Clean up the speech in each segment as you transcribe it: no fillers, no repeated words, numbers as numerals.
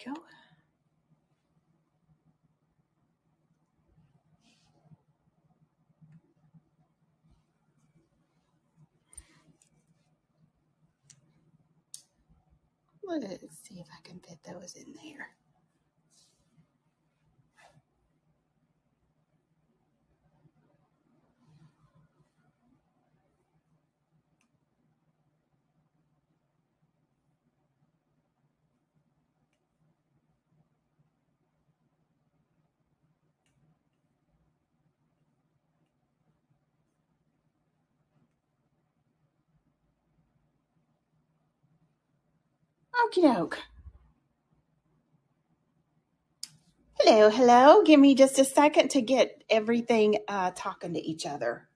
we go. Let's see if I can fit those in there. Okie doke. Hello, hello. Give me just a second to get everything talking to each other.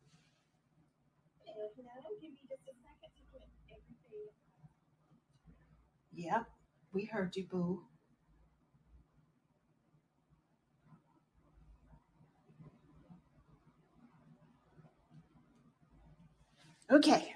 Hello, hello. Give me just a second to get everything. Yep, we heard you, boo. Okay.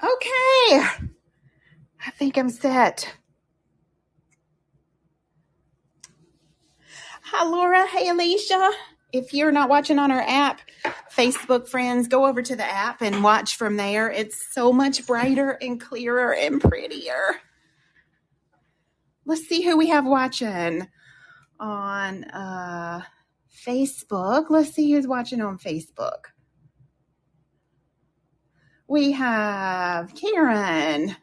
Okay. I think I'm set. Hi, Laura. Hey, Alicia. If you're not watching on our app, Facebook friends, go over to the app and watch from there. It's so much brighter and clearer and prettier. Let's see who we have watching on Facebook. Let's see who's watching on Facebook. We have Karen.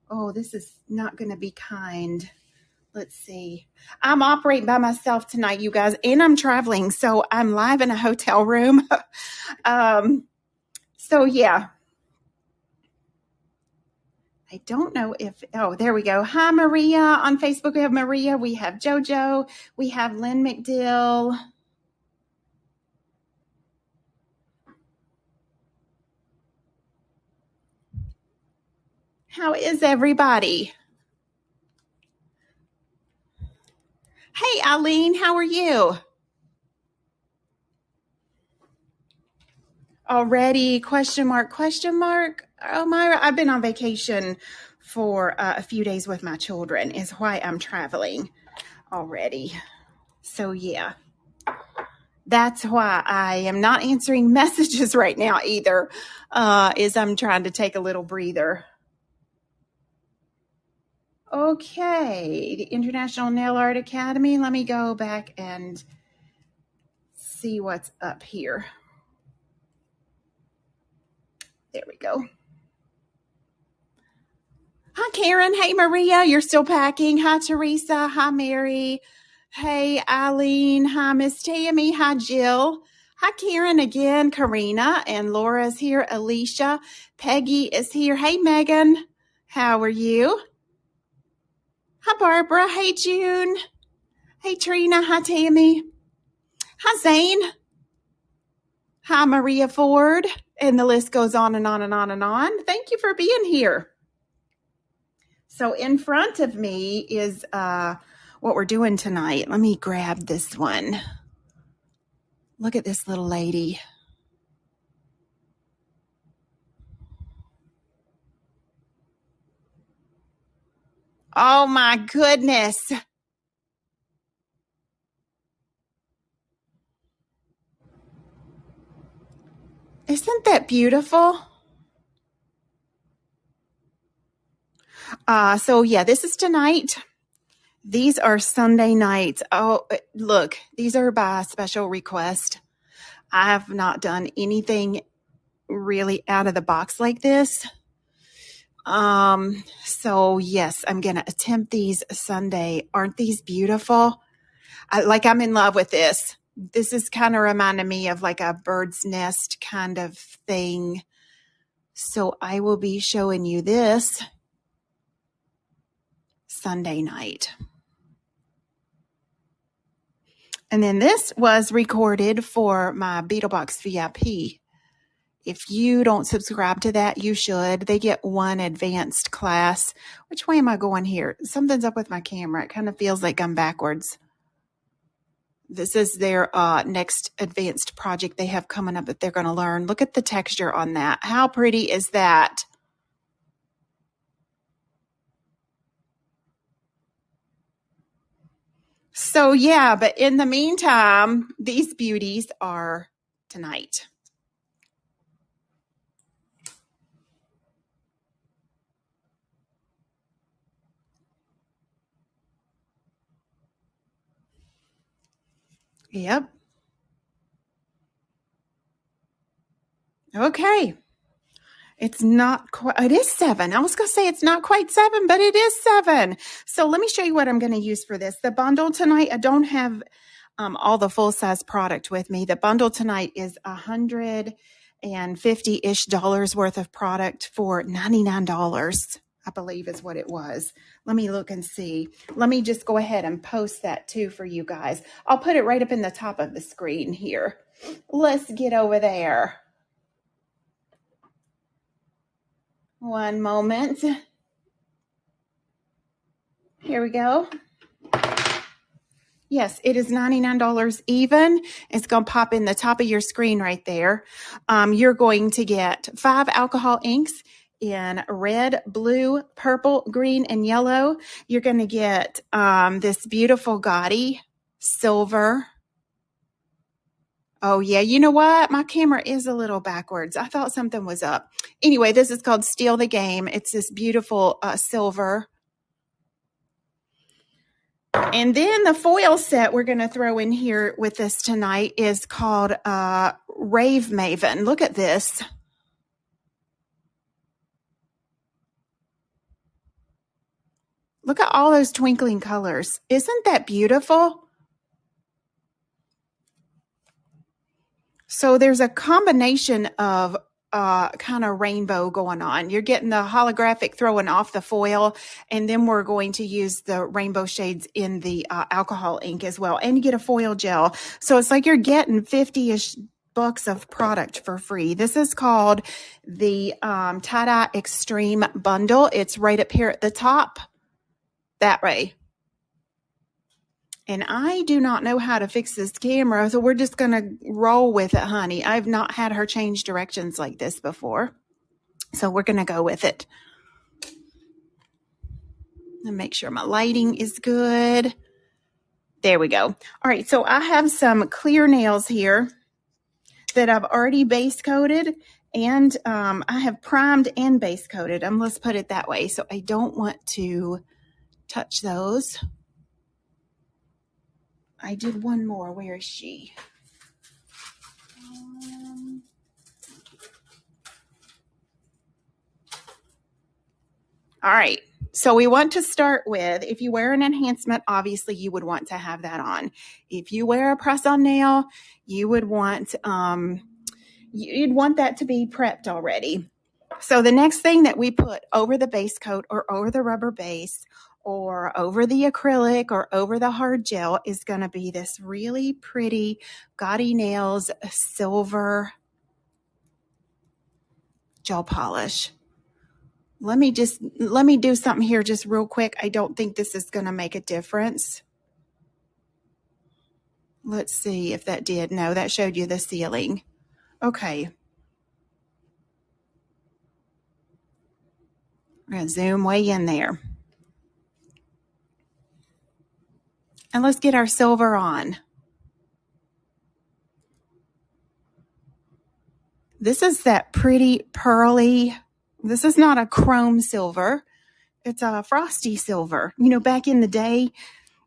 Oh, this is not going to be kind. Let's see. I'm operating by myself tonight, you guys, and I'm traveling, so I'm live in a hotel room. So yeah. I don't know if, oh, there we go. Hi, Maria. On Facebook, we have Maria. We have JoJo. We have Lynn McDill. How is everybody? Hey, Eileen, how are you? Already? Question mark, question mark. Oh, Myra, I've been on vacation for a few days with my children is why I'm traveling already. So yeah, that's why I am not answering messages right now either, is I'm trying to take a little breather. Okay, the International Nail Art Academy. Let me go back and see what's up here. There we go. Hi, Karen. Hey, Maria. You're still packing. Hi, Teresa. Hi, Mary. Hey, Eileen. Hi, Miss Tammy. Hi, Jill. Hi, Karen again. Karina and Laura's here. Alicia. Peggy is here. Hey, Megan. How are you? Hi, Barbara. Hey, June. Hey, Trina. Hi, Tammy. Hi, Zane. Hi, Maria Ford. And the list goes on and on and on and on. Thank you for being here. So in front of me is what we're doing tonight. Let me grab this one. Look at this little lady. Oh my goodness. Isn't that beautiful? So yeah, this is tonight. These are Sunday nights. Oh, look, these are by special request. I have not done anything really out of the box like this. So yes, I'm going to attempt these Sunday. Aren't these beautiful? I'm in love with this. This is kind of reminding me of like a bird's nest kind of thing. So I will be showing you this Sunday night. And then this was recorded for my Beetlebox VIP. If you don't subscribe to that, you should. They get one advanced class. Which way am I going here? Something's up with my camera. It kind of feels like I'm backwards. This is their next advanced project they have coming up that they're going to learn. Look at the texture on that. How pretty is that? So yeah, but in the meantime, these beauties are tonight. Yep. Okay. It's not quite, it is 7. I was going to say it's not quite 7, but it is 7. So let me show you what I'm going to use for this. The bundle tonight, I don't have all the full size product with me. The bundle tonight is $150-ish worth of product for $99, I believe is what it was. Let me look and see. Let me just go ahead and post that too for you guys. I'll put it right up in the top of the screen here. Let's get over there. One moment. Here we go. Yes, it is $99 even. It's going to pop in the top of your screen right there. You're going to get 5 alcohol inks in red, blue, purple, green, and yellow. You're going to get this beautiful gaudy silver. Oh, yeah. You know what? My camera is a little backwards. I thought something was up. Anyway, this is called Steal the Game. It's this beautiful silver. And then the foil set we're going to throw in here with this tonight is called Rave Maven. Look at this. Look at all those twinkling colors. Isn't that beautiful? So there's a combination of kind of rainbow going on. You're getting the holographic throwing off the foil, and then we're going to use the rainbow shades in the alcohol ink as well. And you get a foil gel. So it's like you're getting 50-ish bucks of product for free. This is called the Tie-Dye Extreme Bundle. It's right up here at the top, that way. And I do not know how to fix this camera, so we're just going to roll with it, honey. I've not had her change directions like this before, so we're going to go with it. And make sure my lighting is good. There we go. All right, so I have some clear nails here that I've already base coated, and I have primed and base coated them. Let's put it that way. So I don't want to touch those. I did one more. Where is she? All right. So we want to start with, if you wear an enhancement, obviously you would want to have that on. If you wear a press-on nail, you would want you'd want that to be prepped already. So the next thing that we put over the base coat or over the rubber base or over the acrylic or over the hard gel is going to be this really pretty Gaudy Nails silver gel polish. Let me do something here just real quick. I don't think this is going to make a difference. Let's see if that did. No, that showed you the ceiling. Okay. We're going to zoom way in there. And let's get our silver on. This is that pretty pearly, this is not a chrome silver. It's a frosty silver. You know, back in the day,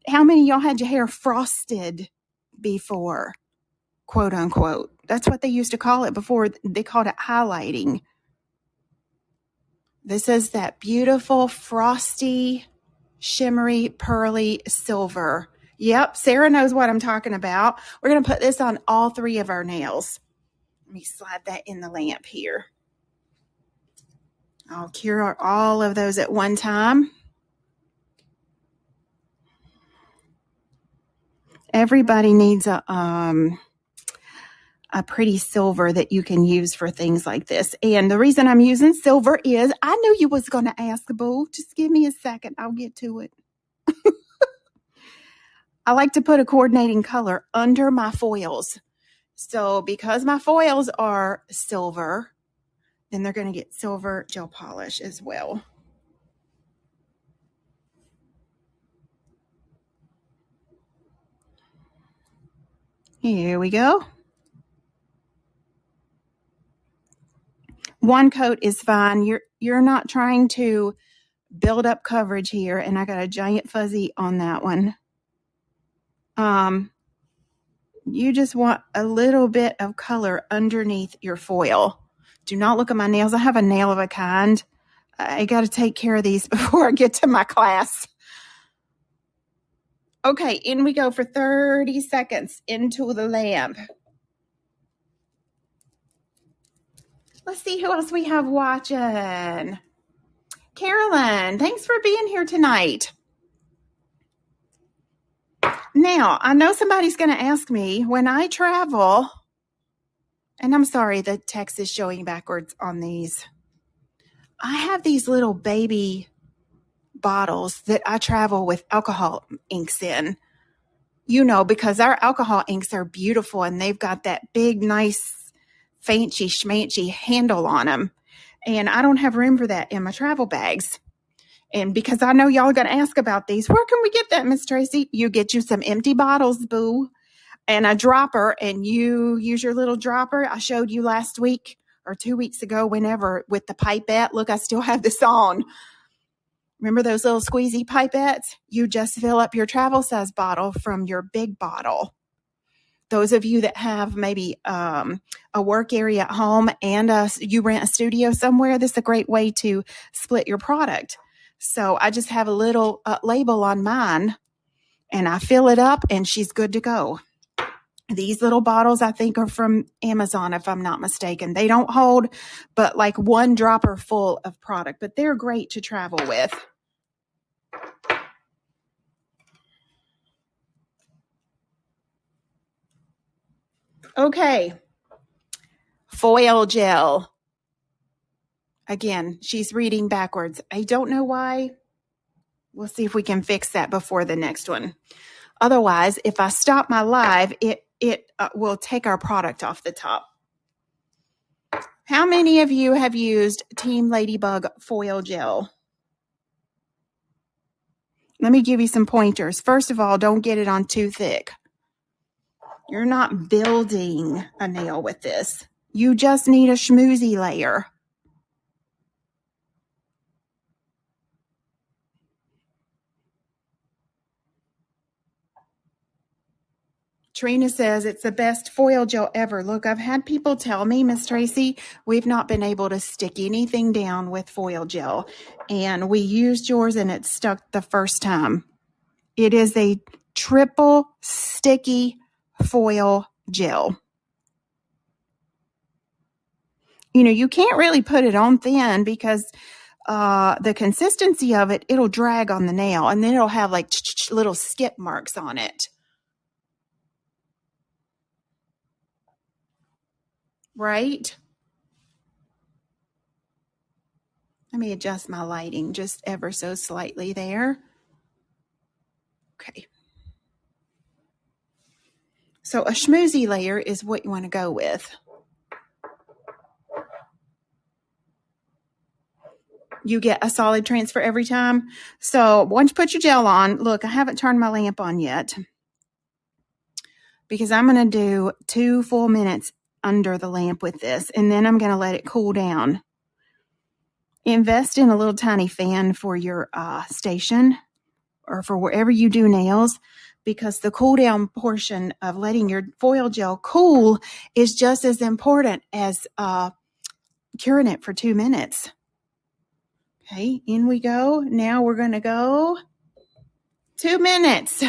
how many of y'all had your hair frosted before? Quote unquote. That's what they used to call it before. They called it highlighting. This is that beautiful, frosty, shimmery, pearly silver. Yep, Sarah knows what I'm talking about. We're going to put this on all 3 of our nails. Let me slide that in the lamp here. I'll cure all of those at one time. Everybody needs a pretty silver that you can use for things like this. And the reason I'm using silver is I knew you was going to ask, boo. Just give me a second. I'll get to it. I like to put a coordinating color under my foils. So because my foils are silver, then they're going to get silver gel polish as well. Here we go. One coat is fine. You're not trying to build up coverage here, and I got a giant fuzzy on that one. You just want a little bit of color underneath your foil. Do not look at my nails. I have a nail of a kind. I got to take care of these before I get to my class. Okay, in we go for 30 seconds into the lamp. Let's see who else we have watching. Carolyn, thanks for being here tonight. Now, I know somebody's going to ask me when I travel, and I'm sorry, the text is showing backwards on these. I have these little baby bottles that I travel with alcohol inks in, because our alcohol inks are beautiful and they've got that big, nice, fancy schmancy handle on them. And I don't have room for that in my travel bags. And because I know y'all are going to ask about these, where can we get that, Miss Tracy? You get you some empty bottles, boo, and a dropper, and you use your little dropper. I showed you last week or 2 weeks ago, whenever, with the pipette. Look, I still have this on. Remember those little squeezy pipettes? You just fill up your travel size bottle from your big bottle. Those of you that have maybe a work area at home and you rent a studio somewhere, this is a great way to split your product. So I just have a little label on mine, and I fill it up, and she's good to go. These little bottles, I think, are from Amazon, if I'm not mistaken. They don't hold but like one dropper full of product, but they're great to travel with. Okay. Foil gel. Again, she's reading backwards. I don't know why. We'll see if we can fix that before the next one. Otherwise, if I stop my live, it will take our product off the top. How many of you have used Team Ladybug foil gel? Let me give you some pointers. First of all, don't get it on too thick. You're not building a nail with this. You just need a schmoozy layer. Trina says it's the best foil gel ever. Look, I've had people tell me, Miss Tracy, we've not been able to stick anything down with foil gel. And we used yours and it stuck the first time. It is a triple sticky foil gel. You can't really put it on thin because the consistency of it, it'll drag on the nail, and then it'll have like little skip marks on it. Right? Let me adjust my lighting just ever so slightly there. Okay. So a schmoozy layer is what you want to go with. You get a solid transfer every time. So once you put your gel on, look, I haven't turned my lamp on yet because I'm going to do 2 full minutes under the lamp with this, and then I'm going to let it cool down. Invest in a little tiny fan for your station or for wherever you do nails, because the cool down portion of letting your foil gel cool is just as important as curing it for 2 minutes. Okay, in we go. Now we're going to go 2 minutes.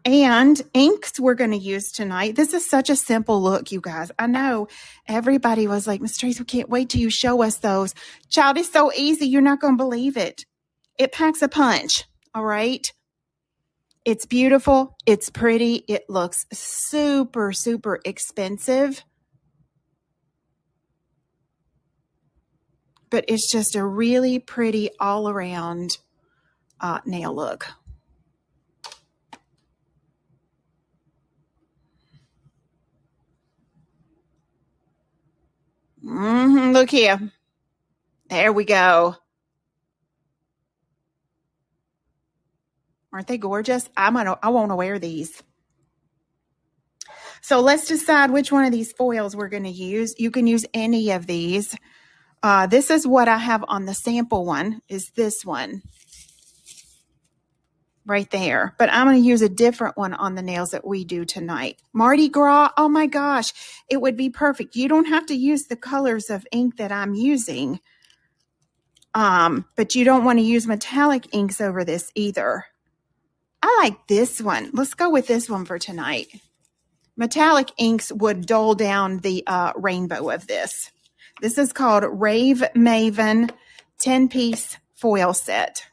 And inks we're going to use tonight. This is such a simple look, you guys. I know everybody was like, Miss Tracy, we can't wait till you show us those. Child, it's so easy. You're not going to believe it. It packs a punch, all right? It's beautiful. It's pretty. It looks super, super expensive. But it's just a really pretty all-around nail look. Look here. There we go. Aren't they gorgeous? I want to wear these. So let's decide which one of these foils we're going to use. You can use any of these. This is what I have on the sample one, is this one right there. But I'm going to use a different one on the nails that we do tonight. Mardi Gras, oh my gosh, it would be perfect. You don't have to use the colors of ink that I'm using. But you don't want to use metallic inks over this either. I like this one. Let's go with this one for tonight. Metallic inks would dull down the rainbow of this. This is called Rave Maven 10-piece foil set.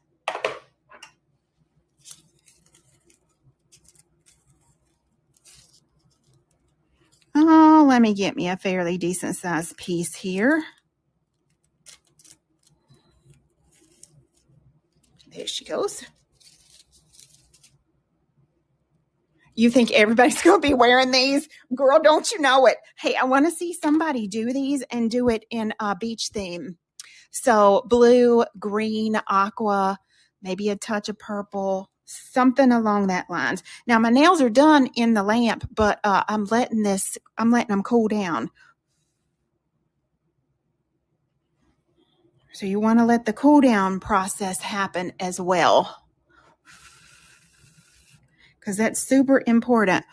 Oh, let me get me a fairly decent sized piece here. There she goes. You think everybody's going to be wearing these? Girl, don't you know it? Hey, I want to see somebody do these and do it in a beach theme. So blue, green, aqua, maybe a touch of purple, something along that lines. Now my nails are done in the lamp, but I'm letting them cool down. So you want to let the cool down process happen as well, because that's super important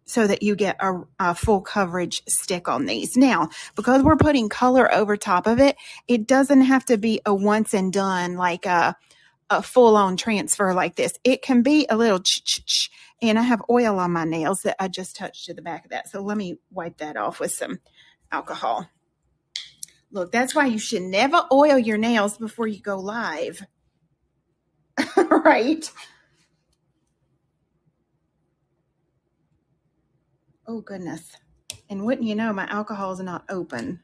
so that you get a full coverage stick on these. Now, because we're putting color over top of it, it doesn't have to be a once and done, like a full-on transfer like this. It can be a little and I have oil on my nails that I just touched to the back of that. So let me wipe that off with some alcohol. Look, that's why you should never oil your nails before you go live. Right? Oh, goodness. And wouldn't you know, my alcohol is not open.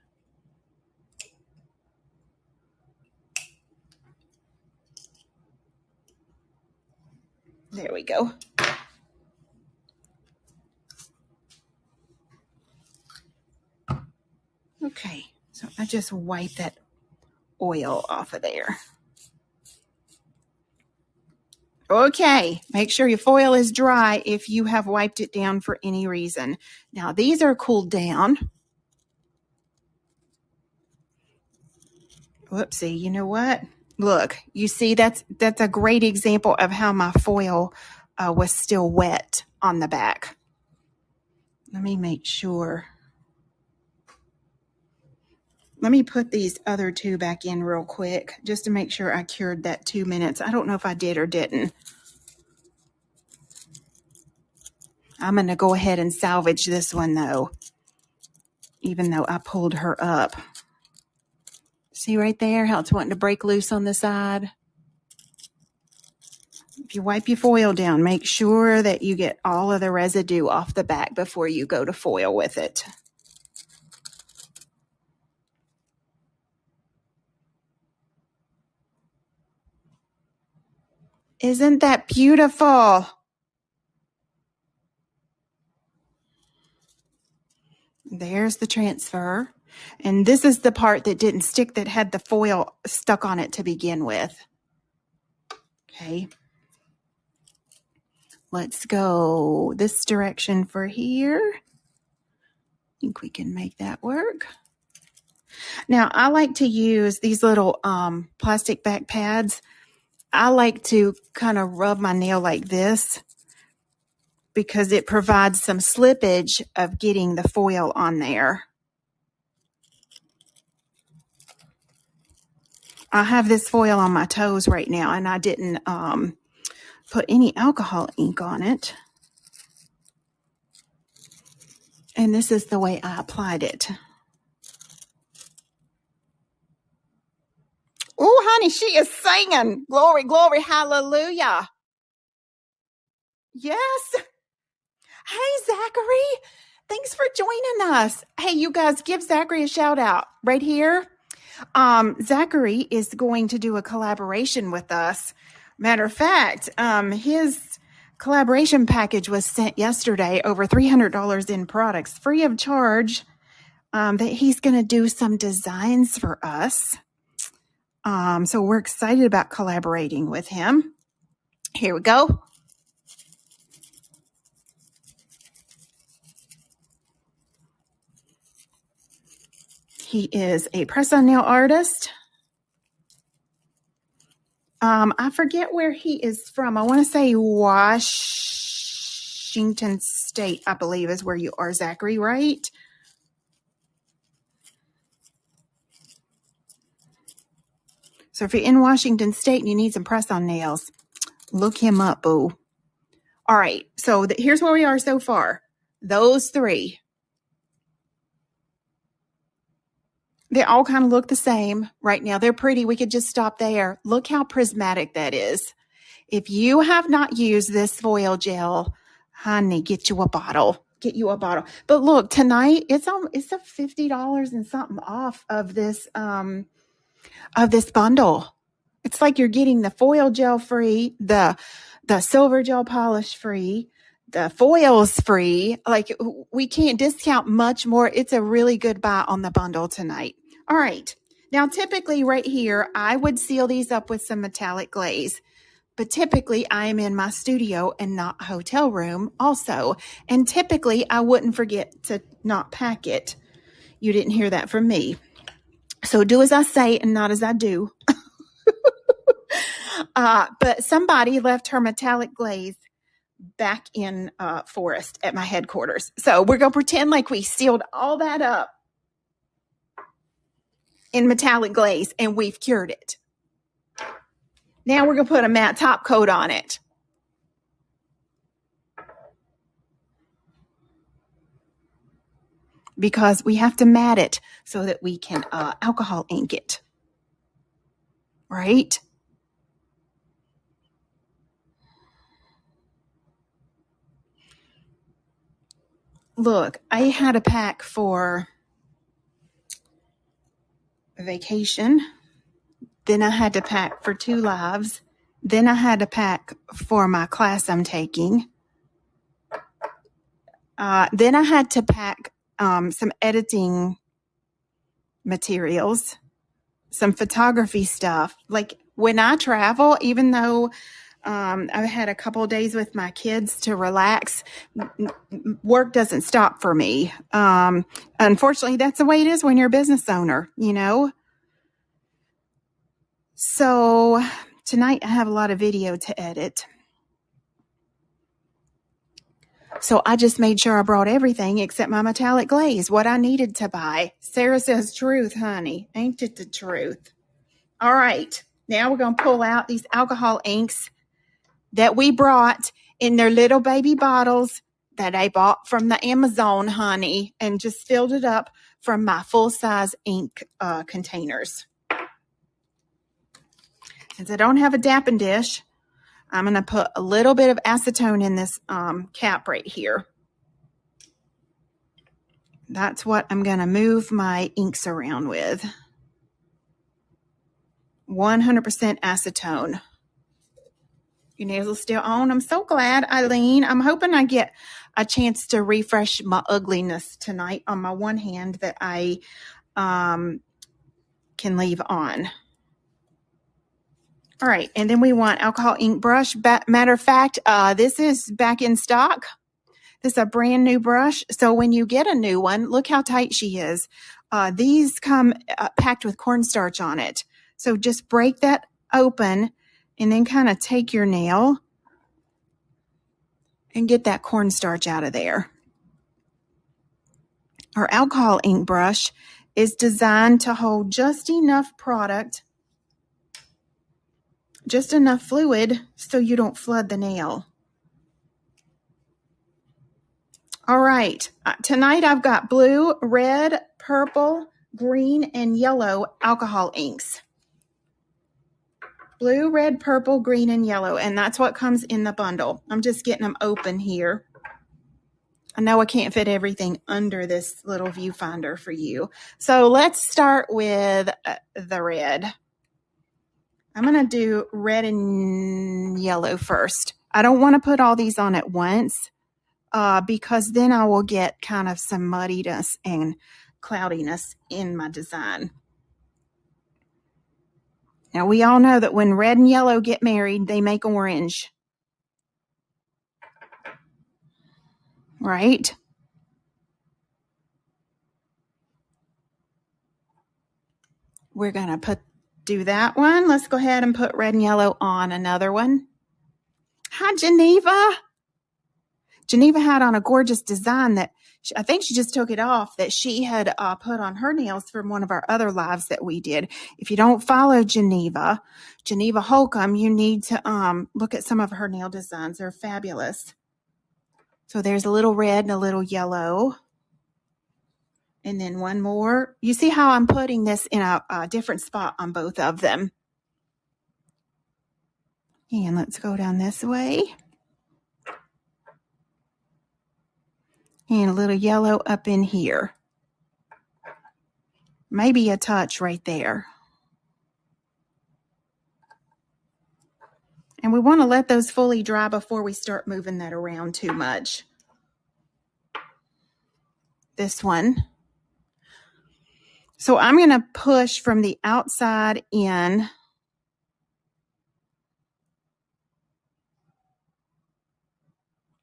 There we go. Okay, so I just wipe that oil off of there. Okay, make sure your foil is dry if you have wiped it down for any reason. Now, these are cooled down. Whoopsie, you know what? Look, you see, that's a great example of how my foil was still wet on the back. Let me make sure. Let me put these other two back in real quick just to make sure I cured that 2 minutes. I don't know if I did or didn't. I'm going to go ahead and salvage this one, though, even though I pulled her up. See right there how it's wanting to break loose on the side? If you wipe your foil down, make sure that you get all of the residue off the back before you go to foil with it. Isn't that beautiful? There's the transfer. And this is the part that didn't stick, that had the foil stuck on it to begin with. Okay. Let's go this direction for here. I think we can make that work. Now, I like to use these little plastic back pads. I like to kind of rub my nail like this because it provides some slippage of getting the foil on there. I have this foil on my toes right now, and I didn't put any alcohol ink on it. And this is the way I applied it. Oh, honey, she is singing. Glory, glory, hallelujah. Yes. Hey, Zachary. Thanks for joining us. Hey, you guys, give Zachary a shout out right here. Zachary is going to do a collaboration with us. Matter of fact, his collaboration package was sent yesterday, over $300 in products, free of charge, that he's going to do some designs for us. So we're excited about collaborating with him. Here we go. He is a press-on nail artist. I forget where he is from. I want to say Washington State, I believe, is where you are, Zachary, right? So if you're in Washington State and you need some press-on nails, look him up, boo. All right, so here's where we are so far. Those three. They all kind of look the same right now. They're pretty. We could just stop there. Look how prismatic that is. If you have not used this foil gel, honey, get you a bottle. Get you a bottle. But look, tonight it's a $50 and something off of this bundle. It's like you're getting the foil gel free, the silver gel polish free, the foils free. Like, we can't discount much more. It's a really good buy on the bundle tonight. All right. Now, typically right here, I would seal these up with some metallic glaze. But typically, I am in my studio and not a hotel room also. And typically, I wouldn't forget to not pack it. You didn't hear that from me. So do as I say and not as I do. But somebody left her metallic glaze back in Forest at my headquarters. So we're going to pretend like we sealed all that up in metallic glaze and we've cured it. Now we're going to put a matte top coat on it. Because we have to mat it so that we can alcohol ink it. Right? Look, I had a pack for vacation. Then I had to pack for 2 lives. Then I had to pack for my class I'm taking. Then I had to pack some editing materials, some photography stuff. Like, when I travel, even though I've had a couple of days with my kids to relax, work doesn't stop for me. Unfortunately, that's the way it is when you're a business owner, you know? So tonight I have a lot of video to edit. So I just made sure I brought everything except my metallic glaze, what I needed to buy. Sarah says, truth, honey. Ain't it the truth? All right. Now we're going to pull out these alcohol inks that we brought in their little baby bottles that I bought from the Amazon, honey, and just filled it up from my full-size ink containers. Since I don't have a dapping dish, I'm going to put a little bit of acetone in this cap right here. That's what I'm going to move my inks around with. 100% acetone. Your nails are still on. I'm so glad, Eileen. I'm hoping I get a chance to refresh my ugliness tonight on my one hand that I can leave on. All right, and then we want alcohol ink brush. Matter of fact, this is back in stock. This is a brand new brush. So when you get a new one, look how tight she is. These come packed with cornstarch on it. So just break that open and then kind of take your nail and get that cornstarch out of there. Our alcohol ink brush is designed to hold just enough product, just enough fluid so you don't flood the nail. All right, tonight I've got blue, red, purple, green, and yellow alcohol inks. Blue, red, purple, green, and yellow. And that's what comes in the bundle. I'm just getting them open here. I know I can't fit everything under this little viewfinder for you. So let's start with the red. I'm going to do red and yellow first. I don't want to put all these on at once because then I will get kind of some muddiness and cloudiness in my design. Now, we all know that when red and yellow get married, they make orange. Right? We're going to do that one. Let's go ahead and put red and yellow on another one. Hi, Geneva. Geneva had on a gorgeous design that I think she just took it off that she had put on her nails from one of our other lives that we did. If you don't follow Geneva Holcomb, you need to look at some of her nail designs. They're fabulous. So there's a little red and a little yellow. And then one more. You see how I'm putting this in a different spot on both of them. And let's go down this way. And a little yellow up in here. Maybe a touch right there. And we want to let those fully dry before we start moving that around too much. This one. So I'm going to push from the outside in.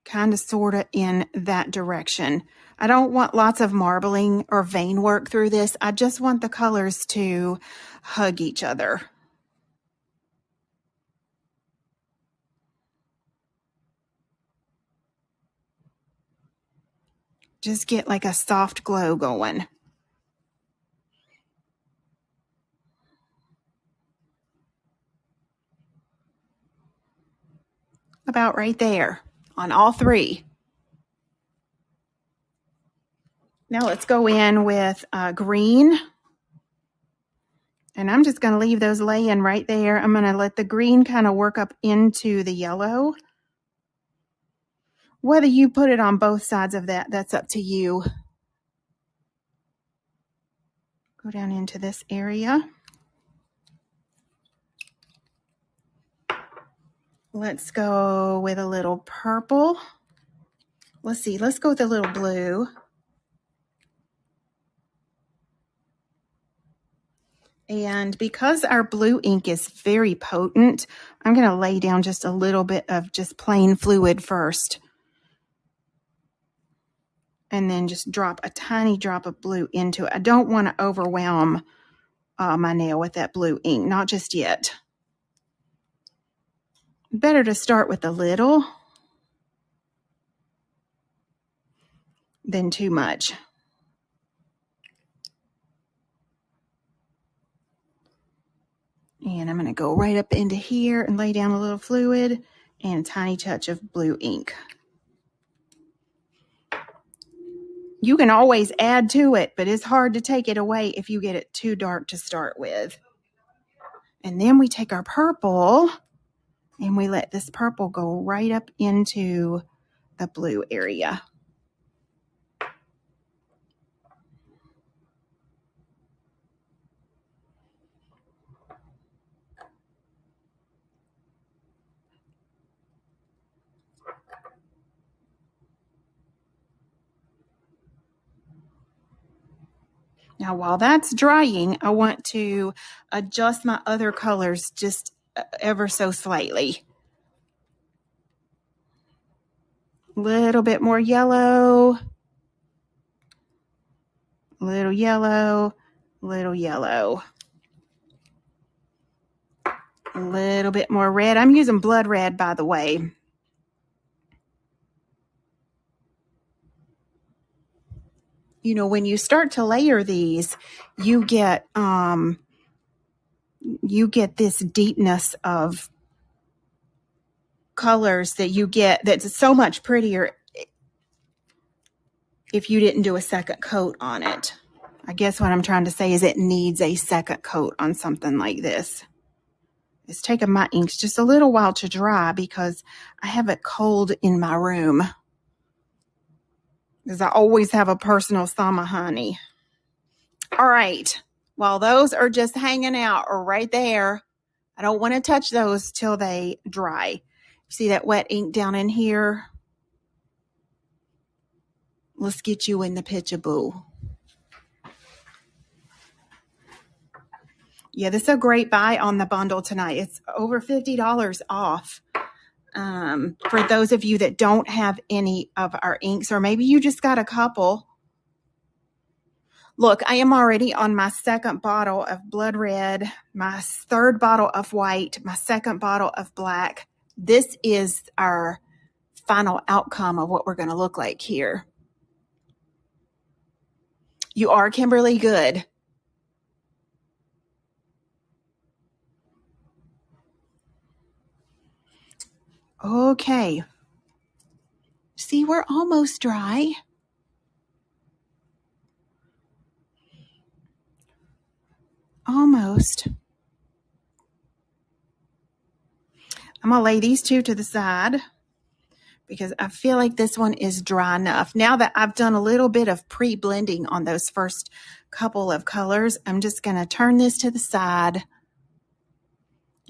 Kind of sort of in that direction. I don't want lots of marbling or vein work through this. I just want the colors to hug each other. Just get like a soft glow going. About right there on all three. Now let's go in with green. And I'm just going to leave those laying right there. I'm going to let the green kind of work up into the yellow. Whether you put it on both sides of that, that's up to you. Go down into this area. Let's go with a little purple. Let's see, let's go with a little blue. And because our blue ink is very potent, I'm going to lay down just a little bit of just plain fluid first. And then just drop a tiny drop of blue into it. I don't want to overwhelm my nail with that blue ink, not just yet. Better to start with a little than too much. And I'm going to go right up into here and lay down a little fluid and a tiny touch of blue ink. You can always add to it, but it's hard to take it away if you get it too dark to start with. And then we take our purple and we let this purple go right up into the blue area. Now, while that's drying, I want to adjust my other colors just ever so slightly. A little bit more yellow, little yellow, little yellow. A little bit more red. I'm using blood red, by the way. You know, when you start to layer these, you get this deepness of colors that you get that's so much prettier if you didn't do a second coat on it. I guess what I'm trying to say is it needs a second coat on something like this. It's taken my inks just a little while to dry because I have it cold in my room. Because I always have a personal summer honey. All right. Well, those are just hanging out right there. I don't want to touch those till they dry. See that wet ink down in here? Let's get you in the picture, boo. Yeah, this is a great buy on the bundle tonight. It's over $50 off. For those of you that don't have any of our inks, or maybe you just got a couple. Look, I am already on my second bottle of blood red, my third bottle of white, my second bottle of black. This is our final outcome of what we're going to look like here. You are, Kimberly. Good. Okay. See, we're almost dry. Almost. I'm going to lay these two to the side because I feel like this one is dry enough. Now that I've done a little bit of pre-blending on those first couple of colors, I'm just going to turn this to the side.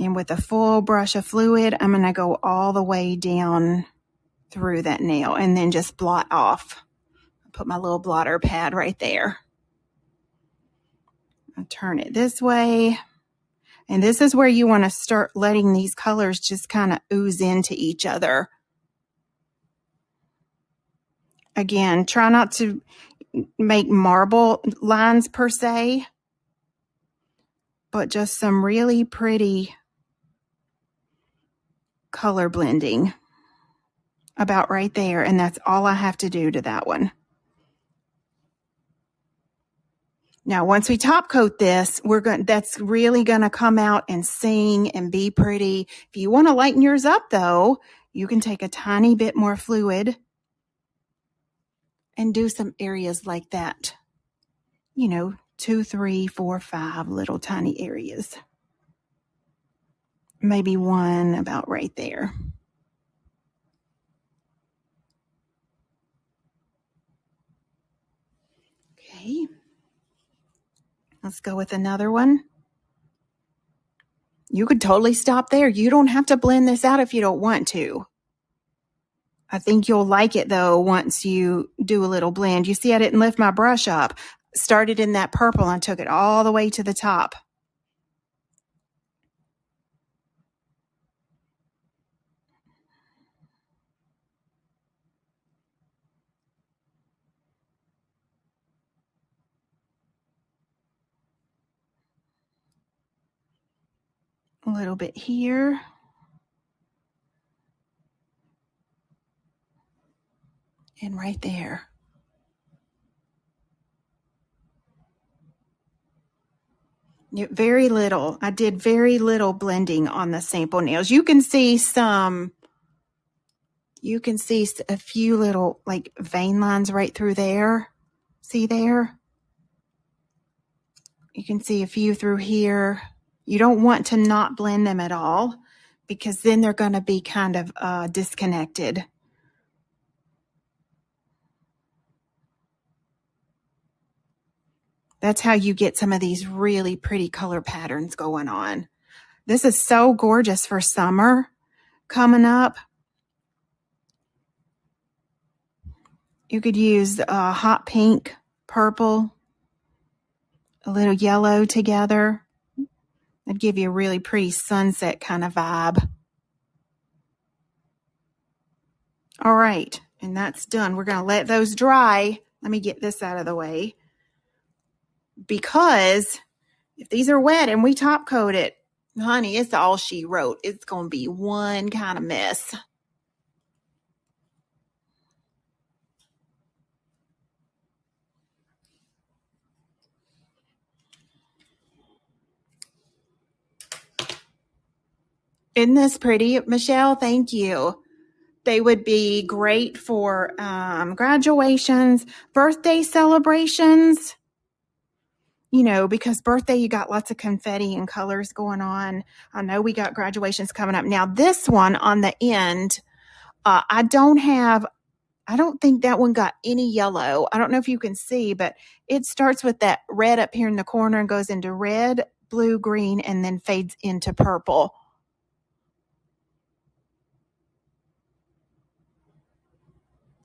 And with a full brush of fluid, I'm going to go all the way down through that nail and then just blot off. Put my little blotter pad right there. I'll turn it this way. And this is where you want to start letting these colors just kind of ooze into each other. Again, try not to make marble lines per se, but just some really pretty color blending about right there. And that's all I have to do to that one. Now, once we top coat this, that's really going to come out and sing and be pretty. If you want to lighten yours up though, you can take a tiny bit more fluid and do some areas like that. 2, 3, 4, 5 little tiny areas. Maybe one about right there. Okay. Let's go with another one. You could totally stop there. You don't have to blend this out if you don't want to. I think you'll like it though once you do a little blend. You see, I didn't lift my brush up. Started in that purple and took it all the way to the top. A little bit here. And right there. Very little. I did very little blending on the sample nails. You can see a few little like vein lines right through there. See there? You can see a few through here. You don't want to not blend them at all because then they're going to be kind of disconnected. That's how you get some of these really pretty color patterns going on. This is so gorgeous for summer coming up. You could use hot pink, purple, a little yellow together. That'd give you a really pretty sunset kind of vibe. All right, and that's done. We're going to let those dry. Let me get this out of the way. Because if these are wet and we top coat it, honey, it's all she wrote. It's going to be one kind of mess. Isn't this pretty, Michelle? Thank you. They would be great for graduations, birthday celebrations. you know, because birthday, you got lots of confetti and colors going on. I know we got graduations coming up. Now, this one on the end, I don't think that one got any yellow. I don't know if you can see, but it starts with that red up here in the corner and goes into red, blue, green, and then fades into purple.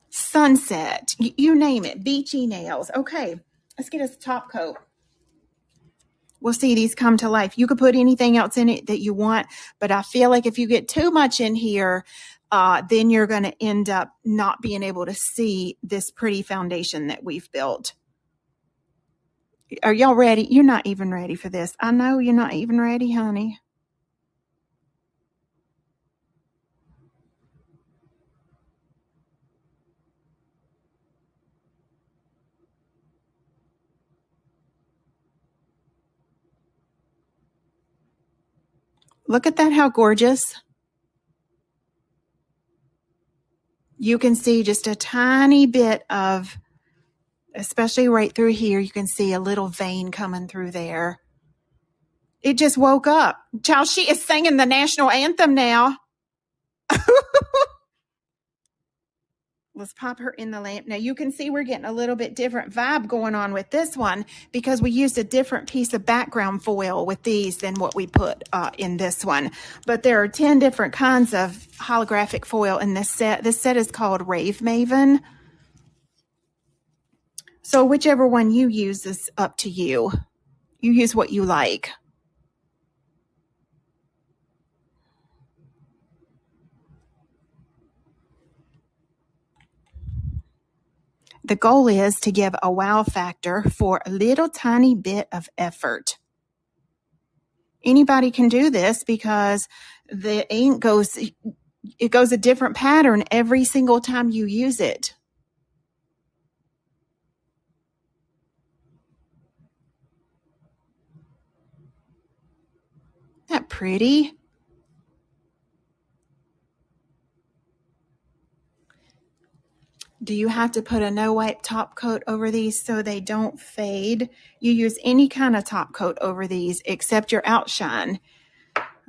Sunset, you name it, beachy nails. Okay, let's get us a top coat. We'll see these come to life. You could put anything else in it that you want, but I feel like if you get too much in here, then you're going to end up not being able to see this pretty foundation that we've built. Are y'all ready? You're not even ready for this. I know you're not even ready, honey. Look at that, how gorgeous. You can see just a tiny bit of, especially right through here, you can see a little vein coming through there. It just woke up. Child, she is singing the national anthem now. Let's pop her in the lamp. Now you can see we're getting a little bit different vibe going on with this one because we used a different piece of background foil with these than what we put in this one. But there are 10 different kinds of holographic foil in this set. This set is called Rave Maven. So whichever one you use is up to you. You use what you like. The goal is to give a wow factor for a little tiny bit of effort. Anybody can do this because the ink goes a different pattern every single time you use it. Isn't that pretty? Do you have to put a no-wipe top coat over these so they don't fade? You use any kind of top coat over these except your outshine,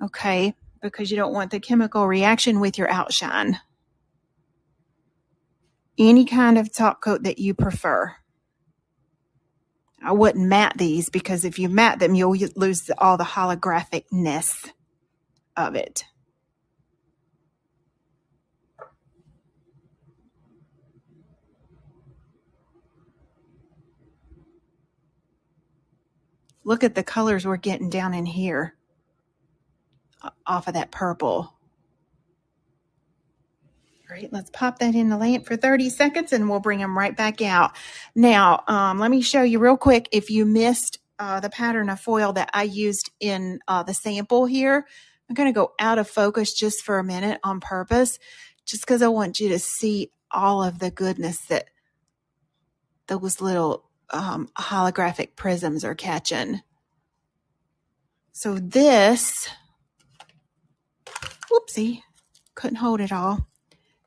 okay? Because you don't want the chemical reaction with your outshine. Any kind of top coat that you prefer. I wouldn't matte these because if you matte them, you'll lose all the holographicness of it. Look at the colors we're getting down in here off of that purple. All right, let's pop that in the lamp for 30 seconds and we'll bring them right back out. Now, let me show you real quick. If you missed the pattern of foil that I used in the sample here, I'm going to go out of focus just for a minute on purpose, just because I want you to see all of the goodness that those little holographic prisms are catching. So this, whoopsie, couldn't hold it all.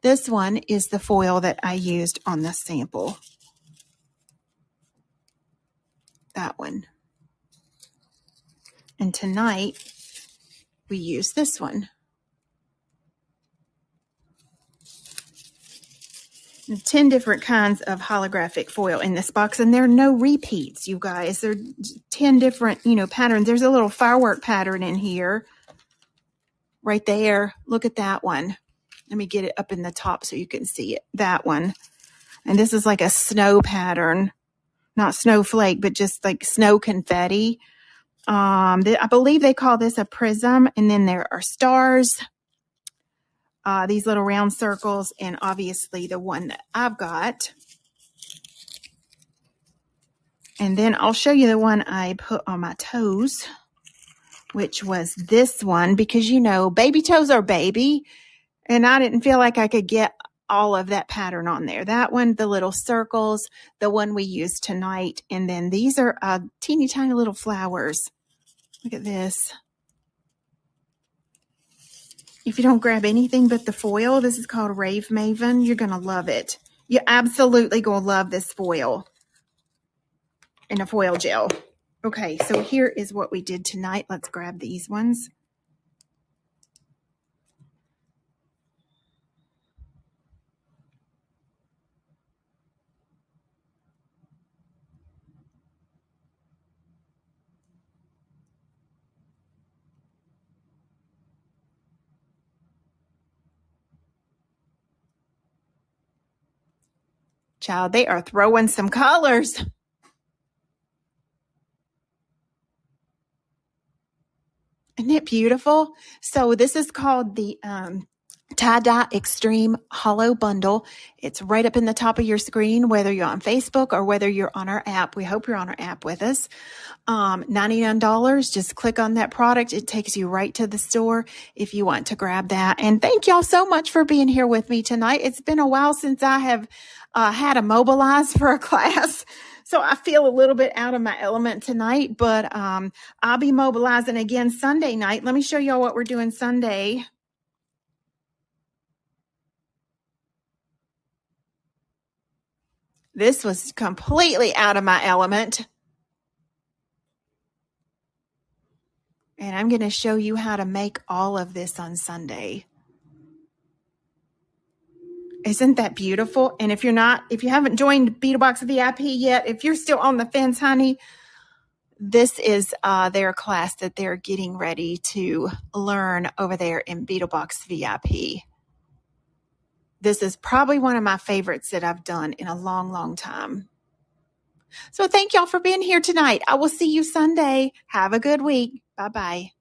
This one is the foil that I used on the sample. That one. And tonight, we use this one. 10 different kinds of holographic foil in this box, and there are no repeats, you guys. There are 10 different, patterns. There's a little firework pattern in here. Right there. Look at that one. Let me get it up in the top so you can see it. That one. And this is like a snow pattern. Not snowflake, but just like snow confetti. I believe they call this a prism. And then there are stars. These little round circles. And obviously the one that I've got. And then I'll show you the one I put on my toes, which was this one. Because, baby toes are baby. And I didn't feel like I could get all of that pattern on there. That one, the little circles, the one we used tonight. And then these are teeny tiny little flowers. Look at this. If you don't grab anything but the foil, this is called Rave Maven. You're going to love it. You're absolutely going to love this foil and a foil gel. Okay, so here is what we did tonight. Let's grab these ones. Child, they are throwing some colors. Isn't it beautiful? So this is called the Tie-Dye Extreme Hollow Bundle. It's right up in the top of your screen, whether you're on Facebook or whether you're on our app. We hope you're on our app with us. $99. Just click on that product. It takes you right to the store if you want to grab that. And thank y'all so much for being here with me tonight. It's been a while since I have had to mobilize for a class. So I feel a little bit out of my element tonight, but I'll be mobilizing again Sunday night. Let me show y'all what we're doing Sunday. This was completely out of my element. And I'm going to show you how to make all of this on Sunday. Isn't that beautiful? And if you haven't joined Beetlebox VIP yet, if you're still on the fence, honey, this is their class that they're getting ready to learn over there in Beetlebox VIP. This is probably one of my favorites that I've done in a long, long time. So thank y'all for being here tonight. I will see you Sunday. Have a good week. Bye-bye.